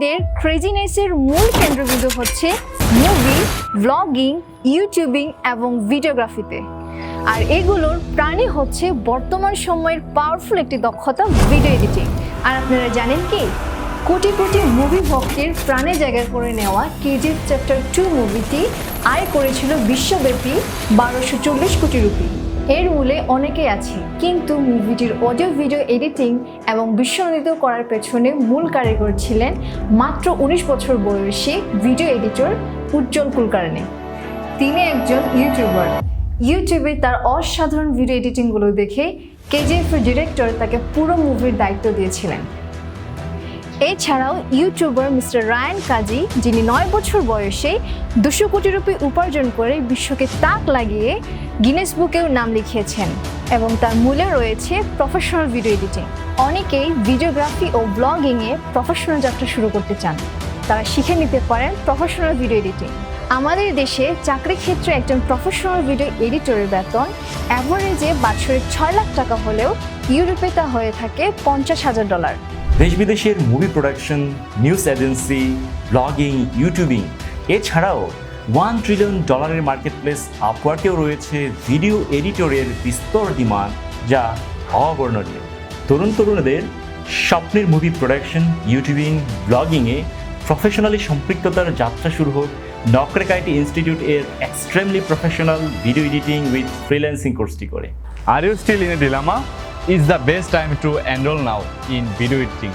তরুণদের ক্রেজিনেসের মূল কেন্দ্রবিন্দু হচ্ছে মুভি, ব্লগিং, ইউটিউবিং এবং ভিডিওগ্রাফিতে। আর এগুলোর প্রাণী হচ্ছে বর্তমান সময়ের পাওয়ারফুল একটি দক্ষতা ভিডিও এডিটিং। আর আপনারা জানেন কি, কোটি কোটি মুভি ভক্তের প্রাণে জায়গা করে নেওয়া কেজিএফ চ্যাপ্টার 2 মুভিটি আয় করেছিল বিশ্বব্যাপী 1240 কোটি রুপি। এর মূলে অনেকেই আছে, কিন্তু মুভিটির অডিও ভিডিও এডিটিং এবং বিশ্বনন্দিত করার পেছনে মূল কারিগর ছিলেন মাত্র 19 বছর বয়সী ভিডিও এডিটর উজ্জ্বল কুলকার্নি। তিনি একজন ইউটিউবার। ইউটিউবে তার অসাধারণ ভিডিও এডিটিংগুলো দেখে কেজিএফের ডিরেক্টর তাকে পুরো মুভির দায়িত্ব দিয়েছিলেন। এছাড়াও ইউটিউবার মিস্টার রায়ান কাজী, যিনি 9 বছর বয়সে 200 কোটি রুপি উপার্জন করে বিশ্বকে তাক লাগিয়ে গিনেস বুকেও নাম লিখিয়েছেন এবং তার মূলে রয়েছে প্রফেশনাল ভিডিও এডিটিং। অনেকেই ভিডিওগ্রাফি ও ব্লগিংয়ে প্রফেশনাল যাত্রা শুরু করতে চান, তারা শিখে নিতে পারেন প্রফেশনাল ভিডিও এডিটিং। আমাদের দেশে চাকরি ক্ষেত্রে একজন প্রফেশনাল ভিডিও এডিটরের বেতন অ্যাভারেজে বছরে 6 লাখ টাকা হলেও ইউরোপে তা হয়ে থাকে $50,000। দেশ বিদেশের movie production, news agency, blogging, YouTubing এছাড়াও $1 ট্রিলিয়ন মার্কেটপ্লেস আপওয়ার্কেও রয়েছে ভিডিও এডিটরের বিস্তর ডিমান্ড, যা অবর্ণনীয়। তরুণদের স্বপ্নের মুভি প্রোডাকশন, ইউটিউবিং, ব্লগিংয়ে প্রফেশনালি সম্পৃক্ততার যাত্রা শুরু হোক নকরেক আইটি ইনস্টিটিউট এর extremely professional video editing with freelancing কোর্সটি করে। Are you still in a dilemma? Is the best time to enroll now in video editing?